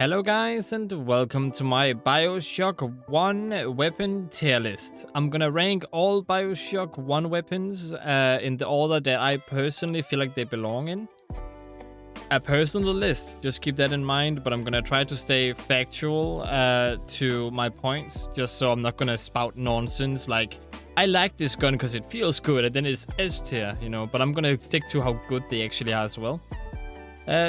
Hello guys and welcome to my Bioshock 1 weapon tier list. I'm gonna rank all Bioshock 1 weapons in the order that I personally feel like they belong in. A personal list, just keep that in mind, but I'm gonna try to stay factual to my points, just so I'm not gonna spout nonsense like, I like this gun because it feels good and then it's S tier, you know, but I'm gonna stick to how good they actually are as well.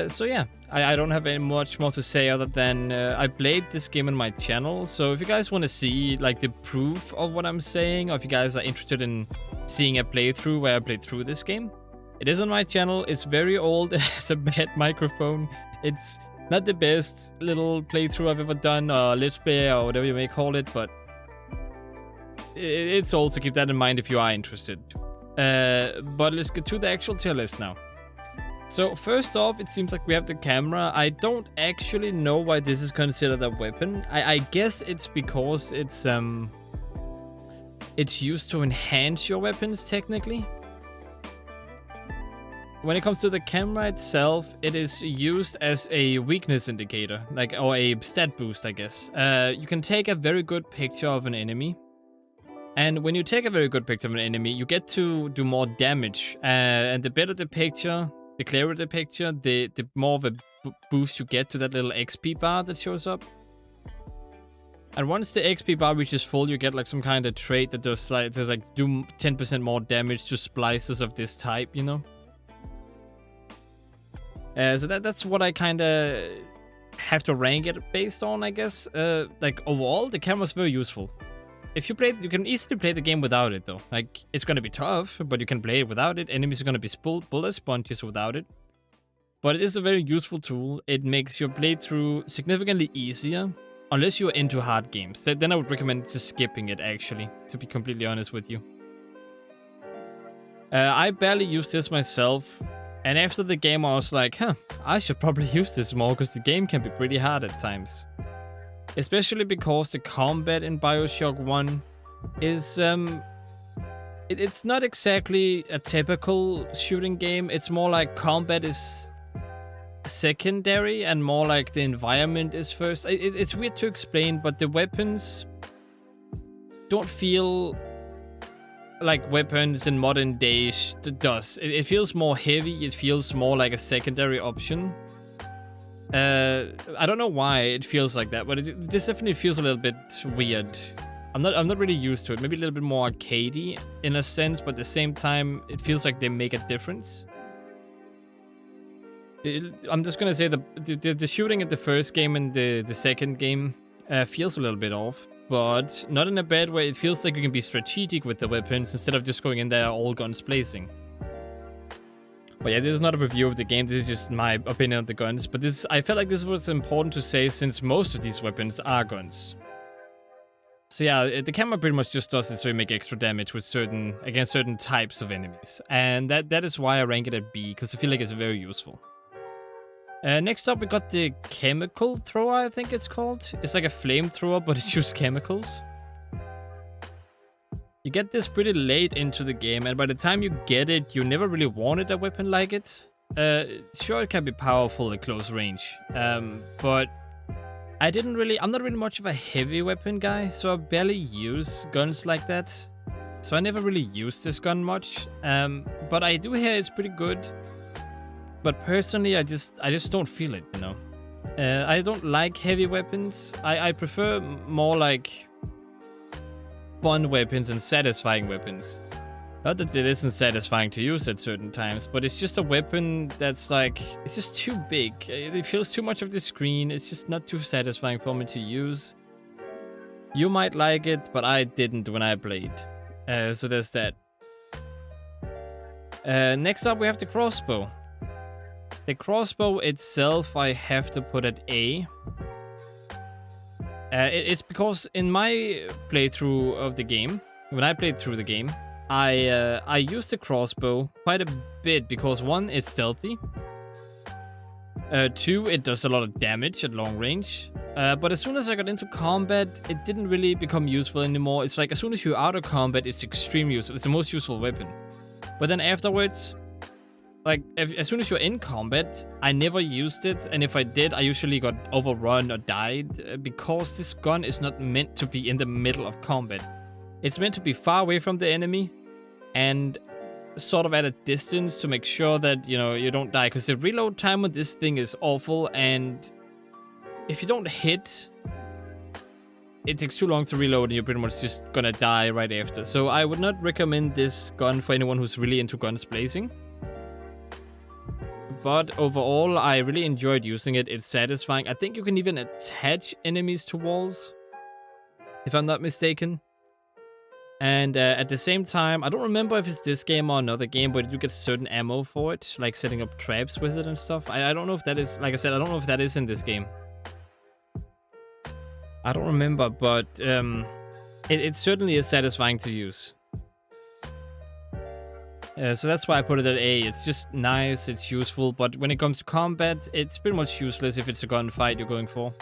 So yeah, I don't have any much more to say other than I played this game on my channel. So if you guys want to see like the proof of what I'm saying, or if you guys are interested in seeing a playthrough where I played through this game, it is on my channel. It's very old. It has a bad microphone. It's not the best little playthrough I've ever done, or let's play, or whatever you may call it, but it's old, so keep that in mind if you are interested. But let's get to the actual tier list now. So first off, it seems like we have the camera. I don't actually know why this is considered a weapon. I guess it's because it's used to enhance your weapons technically. When it comes to the camera itself, it is used as a weakness indicator, or a stat boost, I guess. You can take a very good picture of an enemy. And when you take a very good picture of an enemy, you get to do more damage. And the better the picture, the clearer the picture, the more of a boost you get to that little XP bar that shows up. And once the XP bar reaches full, you get like some kind of trait that does like do 10% more damage to splices of this type, you know. So that's what I kind of have to rank it based on, I guess. Like overall, the camera's very useful. If you play, you can easily play the game without it, though. Like, it's gonna be tough, but you can play it without it. Enemies are gonna be bullet sponges without it. But it is a very useful tool. It makes your playthrough significantly easier, unless you're into hard games. Then I would recommend just skipping it, actually, to be completely honest with you. I barely use this myself, and after the game I was like, I should probably use this more, because the game can be pretty hard at times. Especially because the combat in Bioshock 1 is, it's not exactly a typical shooting game. It's more like combat is secondary and more like the environment is first. It's weird to explain, but the weapons don't feel like weapons in modern days does. It feels more heavy. It feels more like a secondary option. I don't know why it feels like that, but this definitely feels a little bit weird. I'm not really used to it. Maybe a little bit more arcadey in a sense, but at the same time, it feels like they make a difference. I'm just gonna say the shooting at the first game and the second game feels a little bit off, but not in a bad way. It feels like you can be strategic with the weapons instead of just going in there all guns blazing. But yeah, this is not a review of the game, this is just my opinion of the guns. But I felt like this was important to say since most of these weapons are guns. So yeah, the camera pretty much just does it so you make extra damage with against certain types of enemies. And that is why I rank it at B, because I feel like it's very useful. Next up we got the chemical thrower, I think it's called. It's like a flamethrower, but it shoots chemicals. You get this pretty late into the game, and by the time you get it, you never really wanted a weapon like it. Sure, it can be powerful at close range, but I'm not really much of a heavy weapon guy, so I barely use guns like that. So I never really used this gun much, but I do hear it's pretty good. But personally, I just don't feel it, you know. I don't like heavy weapons. I prefer more like fun weapons and satisfying weapons. Not that it isn't satisfying to use at certain times, but it's just a weapon that's like, it's just too big. It feels too much of the screen. It's just not too satisfying for me to use. You might like it, but I didn't when I played. So there's that. Next up we have the crossbow. The crossbow itself I have to put at A. It's because in my playthrough of the game, when I played through the game, I used the crossbow quite a bit because 1, it's stealthy. 2, it does a lot of damage at long range. But as soon as I got into combat, it didn't really become useful anymore. It's like as soon as you're out of combat, it's extremely useful. It's the most useful weapon. But then afterwards, like, as soon as you're in combat, I never used it, and if I did, I usually got overrun or died, because this gun is not meant to be in the middle of combat. It's meant to be far away from the enemy, and sort of at a distance to make sure that, you know, you don't die, because the reload time on this thing is awful, and if you don't hit, it takes too long to reload and you're pretty much just gonna die right after. So I would not recommend this gun for anyone who's really into guns blazing. But overall, I really enjoyed using it. It's satisfying. I think you can even attach enemies to walls, if I'm not mistaken. And at the same time, I don't remember if it's this game or another game, but you get certain ammo for it, like setting up traps with it and stuff. I don't know if that is, like I said, I don't know if that is in this game. I don't remember, but it certainly is satisfying to use. So that's why I put it at A. It's just nice, it's useful, but when it comes to combat, it's pretty much useless if it's a gunfight you're going for.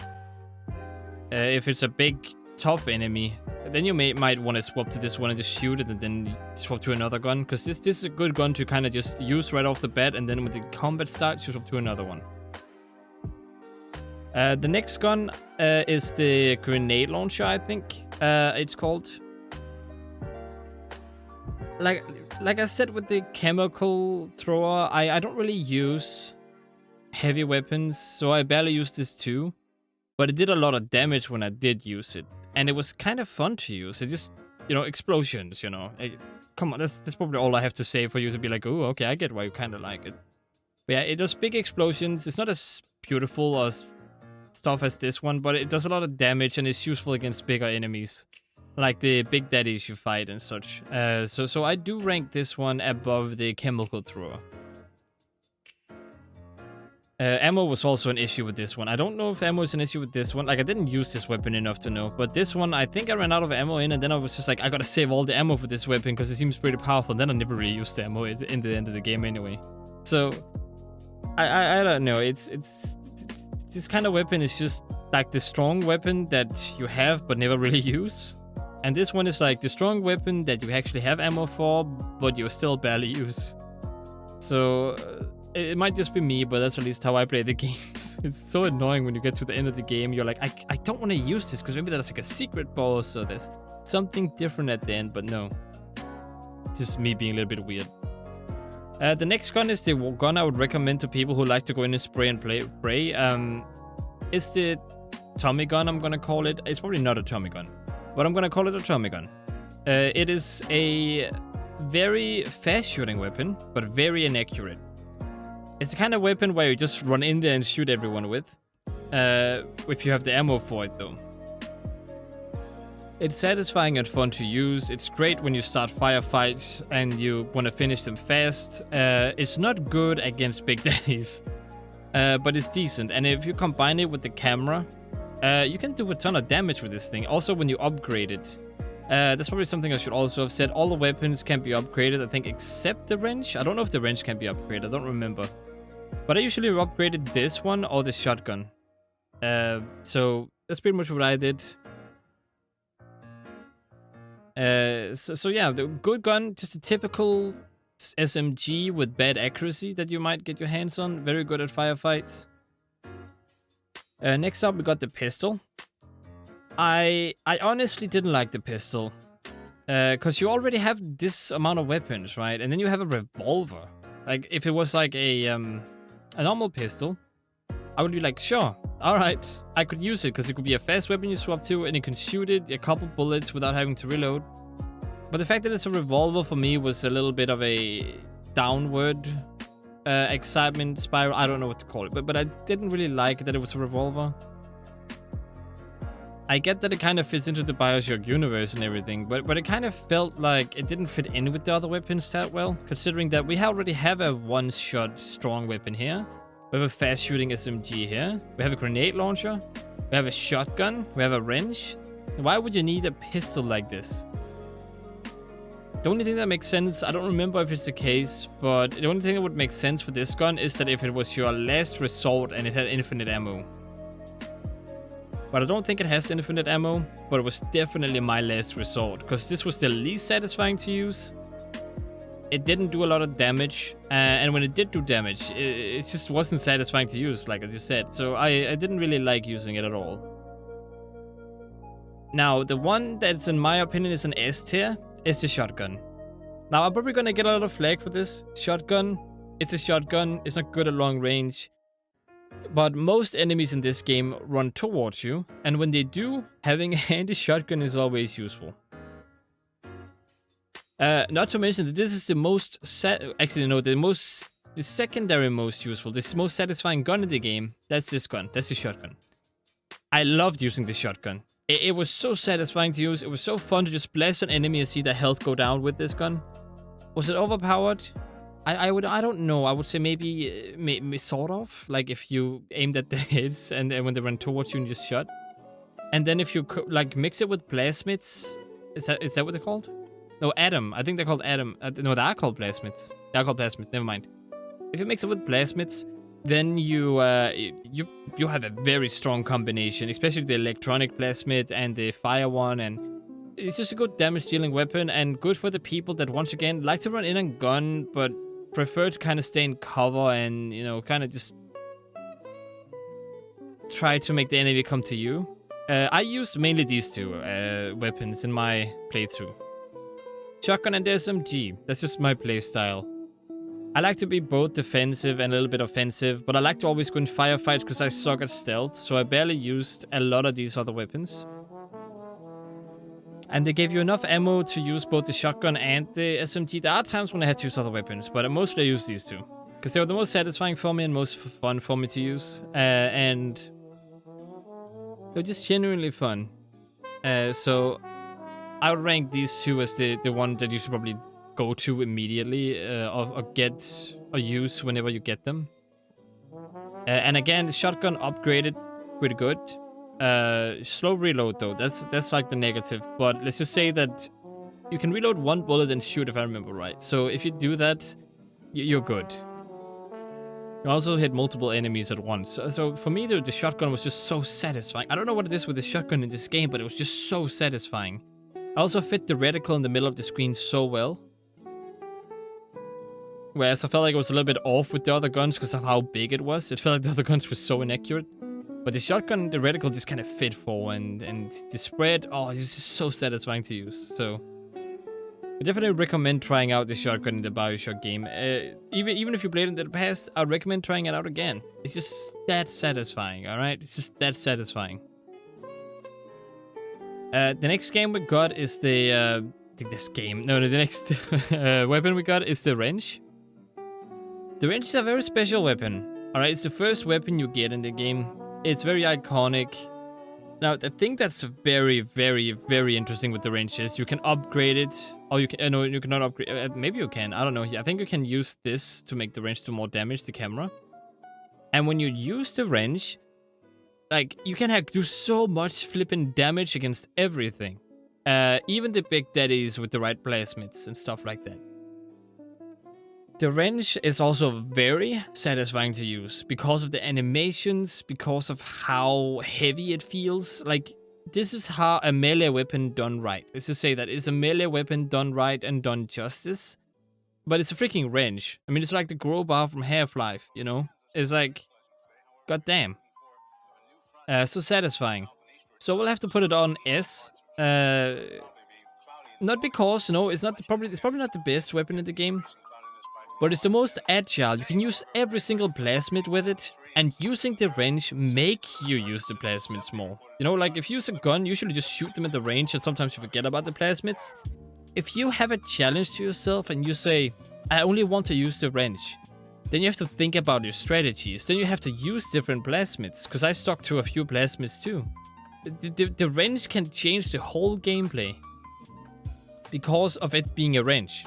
If it's a big, tough enemy, then you might want to swap to this one and just shoot it and then swap to another gun, because this is a good gun to kind of just use right off the bat, and then when the combat starts, you swap to another one. The next gun is the grenade launcher, I think it's called. Like I said with the chemical thrower, I don't really use heavy weapons, so I barely use this too. But it did a lot of damage when I did use it. And it was kind of fun to use. It just, you know, explosions, you know. Come on, that's probably all I have to say for you to be like, oh, okay, I get why you kind of like it. But yeah, it does big explosions. It's not as beautiful or stuff as this one, but it does a lot of damage and it's useful against bigger enemies, like the big daddies you fight and such. So I do rank this one above the chemical thrower. Ammo was also an issue with this one. I don't know if ammo is an issue with this one. Like, I didn't use this weapon enough to know. But this one, I think I ran out of ammo in, and then I was just like, I gotta save all the ammo for this weapon because it seems pretty powerful. And then I never really used the ammo in the end of the game anyway. So, I don't know. It's this kind of weapon is just like the strong weapon that you have but never really use. And this one is like the strong weapon that you actually have ammo for, but you still barely use. So... it might just be me, but that's at least how I play the games. It's so annoying when you get to the end of the game. You're like, I don't want to use this because maybe there's like a secret boss or there's something different at the end, but no. It's just me being a little bit weird. The next gun is the gun I would recommend to people who like to go in and spray and pray. It's the Tommy gun, I'm going to call it. It's probably not a Tommy gun, but I'm going to call it a Tommy gun. It is a very fast shooting weapon, but very inaccurate. It's the kind of weapon where you just run in there and shoot everyone with. If you have the ammo for it, though. It's satisfying and fun to use. It's great when you start firefights and you want to finish them fast. It's not good against big daddies, but it's decent. And if you combine it with the camera, you can do a ton of damage with this thing. Also, when you upgrade it. That's probably something I should also have said. All the weapons can be upgraded, I think, except the wrench. I don't know if the wrench can be upgraded. I don't remember. But I usually upgraded this one or the shotgun. So that's pretty much what I did. So yeah, the good gun, just a typical SMG with bad accuracy that you might get your hands on. Very good at firefights. Next up, we got the pistol. I honestly didn't like the pistol. Because you already have this amount of weapons, right? And then you have a revolver. Like, if it was like a normal pistol, I would be like, sure, alright, I could use it, because it could be a fast weapon you swap to, and you can shoot it a couple bullets without having to reload. But the fact that it's a revolver for me was a little bit of a downward excitement spiral. I don't know what to call it, but I didn't really like that it was a revolver. I get that it kind of fits into the Bioshock universe and everything, but it kind of felt like it didn't fit in with the other weapons that well, considering that we already have a one-shot strong weapon here. We have a fast-shooting SMG here. We have a grenade launcher. We have a shotgun. We have a wrench. Why would you need a pistol like this? The only thing that makes sense, I don't remember if it's the case, but the only thing that would make sense for this gun is that if it was your last resort and it had infinite ammo. But I don't think it has infinite ammo, but it was definitely my last resort, because this was the least satisfying to use. it didn't do a lot of damage, and when it did do damage, it just wasn't satisfying to use, like I just said. So I didn't really like using it at all. Now, the one that's in my opinion is an S tier is the shotgun. Now, I'm probably gonna get a lot of flag for this. Shotgun, it's a shotgun, it's not good at long range. But most enemies in this game run towards you, and when they do, having a handy shotgun is always useful. Not to mention that this is the most the secondary most useful, the most satisfying gun in the game. That's this gun. That's the shotgun. I loved using the shotgun. It was so satisfying to use. It was so fun to just blast an enemy and see their health go down with this gun. Was it overpowered? I don't know. I would say maybe sort of. Like if you aimed at the heads and when they ran towards you and just shot. And then if you like mix it with plasmids, is that what they're called? No, Atom. I think they're called Atom. No, they are called plasmids. They are called plasmids. Never mind. If you mix it with plasmids, then you have a very strong combination, especially the electronic plasmid and the fire one, and it's just a good damage dealing weapon and good for the people that once again like to run in and gun but prefer to kind of stay in cover and, you know, kind of just try to make the enemy come to you. I used mainly these two weapons in my playthrough. Shotgun and SMG. That's just my playstyle. I like to be both defensive and a little bit offensive, but I like to always go in firefights because I suck at stealth, so I barely used a lot of these other weapons. And they gave you enough ammo to use both the shotgun and the SMG. There are times when I had to use other weapons, but mostly I used these two. Because they were the most satisfying for me and most fun for me to use. And they're just genuinely fun. So I would rank these two as the one that you should probably go to immediately or get or use whenever you get them. And again, the shotgun upgraded pretty good. Slow reload though, that's like the negative, but let's just say that you can reload one bullet and shoot if I remember right. So if you do that, you're good. You also hit multiple enemies at once. So for me, the shotgun was just so satisfying. I don't know what it is with the shotgun in this game, but it was just so satisfying. I also fit the reticle in the middle of the screen so well. Whereas I felt like it was a little bit off with the other guns because of how big it was. It felt like the other guns were so inaccurate. But the shotgun and the reticle just kind of fit for, and the spread, oh, it's just so satisfying to use. So I definitely recommend trying out the shotgun in the Bioshock game. Even if you played it in the past, I recommend trying it out again. It's just that satisfying, alright? It's just that satisfying. The next game we got is the next weapon we got is the wrench. The wrench is a very special weapon. Alright, it's the first weapon you get in the game. It's very iconic. Now, the thing that's very, very, very interesting with the wrench is you can upgrade it, or you can, no, you cannot upgrade, maybe you can, I don't know. I think you can use this to make the wrench do more damage to the camera. And when you use the wrench, like, you can do so much flipping damage against everything. Even the big daddies with the right plasmids and stuff like that. The wrench is also very satisfying to use because of the animations, because of how heavy it feels. Like, this is how a melee weapon done right. Let's just say that it's a melee weapon done right and done justice. But it's a freaking wrench. I mean, it's like the crowbar from Half-Life, you know? It's like, goddamn. So satisfying. So we'll have to put it on S. Not because, no, it's probably not the best weapon in the game. But it's the most agile. You can use every single plasmid with it, and using the wrench make you use the plasmids more. You know, like if you use a gun, usually just shoot them at the range, and sometimes you forget about the plasmids. If you have a challenge to yourself and you say, I only want to use the wrench, then you have to think about your strategies. Then you have to use different plasmids, because I stuck to a few plasmids too. The wrench can change the whole gameplay because of it being a wrench.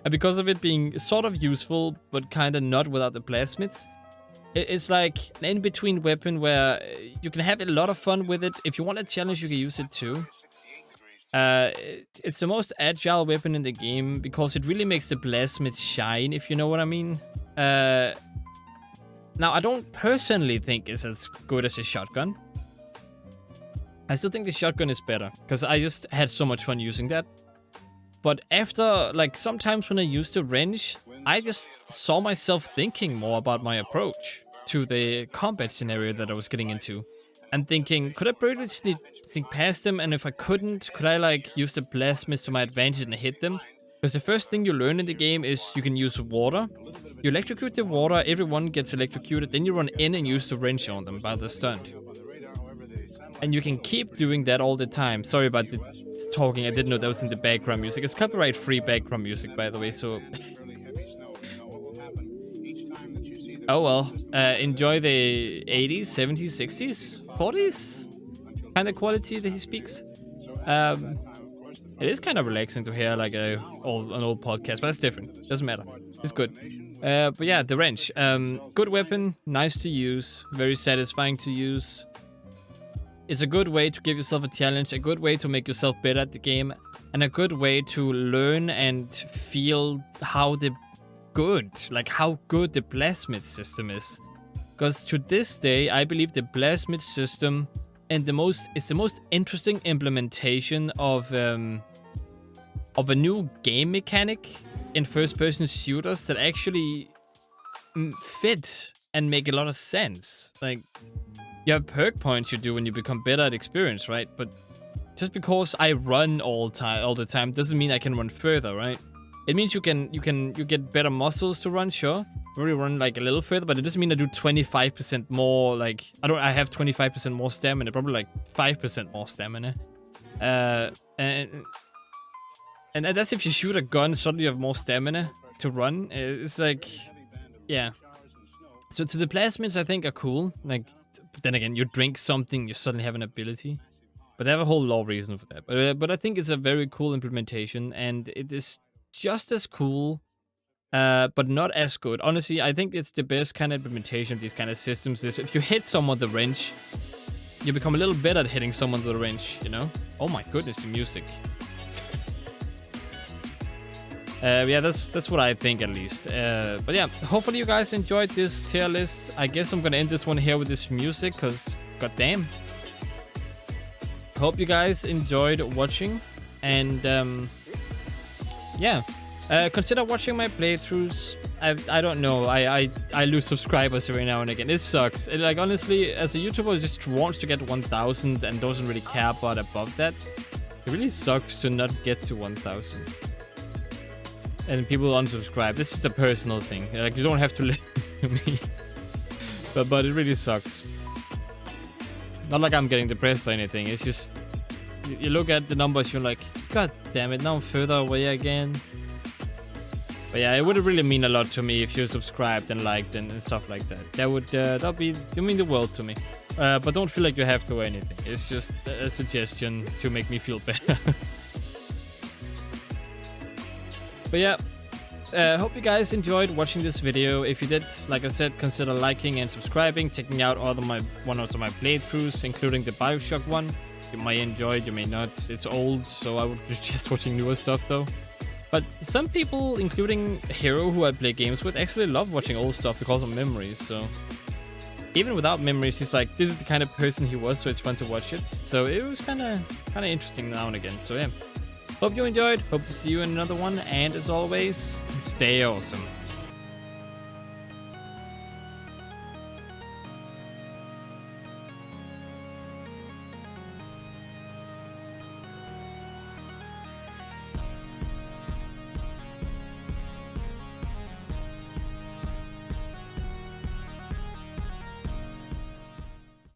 And because of it being sort of useful, but kind of not without the plasmids. It's like an in-between weapon where you can have a lot of fun with it. If you want a challenge, you can use it too. It's the most agile weapon in the game because it really makes the plasmids shine, if you know what I mean. Now, I don't personally think it's as good as a shotgun. I still think the shotgun is better because I just had so much fun using that. But after, like, sometimes when I used the wrench, I just saw myself thinking more about my approach to the combat scenario that I was getting into. And thinking, could I barely sneak past them? And if I couldn't, could I, like, use the plasmids to my advantage and hit them? Because the first thing you learn in the game is you can use water. You electrocute the water, everyone gets electrocuted, then you run in and use the wrench on them by the stunt. And you can keep doing that all the time. Sorry about the talking, I didn't know that was in the background music. It's copyright-free background music, by the way, so... Oh well, enjoy the 80s, 70s, 60s, 40s kind of quality that he speaks. It is kind of relaxing to hear like an old podcast, but that's different. Doesn't matter. It's good. But yeah, the wrench. Good weapon, nice to use, very satisfying to use. It's a good way to give yourself a challenge, a good way to make yourself better at the game, and a good way to learn and feel how the how good the plasmid system is. Because to this day, I believe the plasmid system is the most interesting implementation of a new game mechanic in first-person shooters that actually fit and make a lot of sense. Like, you have perk points you do when you become better at experience, right? But just because I run all the time doesn't mean I can run further, right? It means you get better muscles to run, sure. Really run like a little further, but it doesn't mean I do 25% more. Like I have 25% more stamina, probably like 5% more stamina. And that's if you shoot a gun, suddenly you have more stamina to run. It's like, yeah. So to the plasmids, I think are cool. Like, but then again, you drink something, you suddenly have an ability. But they have a whole law reason for that. But I think it's a very cool implementation, and it is just as cool, but not as good. Honestly, I think it's the best kind of implementation of these kind of systems is if you hit someone with the wrench, you become a little better at hitting someone with a wrench, you know? Oh my goodness, the music. Yeah, that's what I think at least. But yeah, hopefully you guys enjoyed this tier list. I guess I'm gonna end this one here with this music, because goddamn. Hope you guys enjoyed watching, and yeah, consider watching my playthroughs. I don't know, I lose subscribers every now and again. It sucks. Like, honestly, as a YouTuber who just wants to get 1,000 and doesn't really care about above that, it really sucks to not get to 1,000. And people unsubscribe. This is a personal thing. Like, you don't have to listen to me. But it really sucks. Not like I'm getting depressed or anything. It's just, you look at the numbers, you're like, God damn it, now I'm further away again. But yeah, it would really mean a lot to me if you subscribed and liked and stuff like that. That would mean the world to me. But don't feel like you have to or anything. It's just a suggestion to make me feel better. But yeah, hope you guys enjoyed watching this video. If you did, like I said, consider liking and subscribing, checking out one of my playthroughs, including the Bioshock one. You may enjoy it, you may not. It's old, so I would suggest watching newer stuff though. But some people, including Hero, who I play games with, actually love watching old stuff because of memories. So even without memories, he's like, this is the kind of person he was, so it's fun to watch it. So it was kind of interesting now and again. So yeah. Hope you enjoyed. Hope to see you in another one. And as always, stay awesome.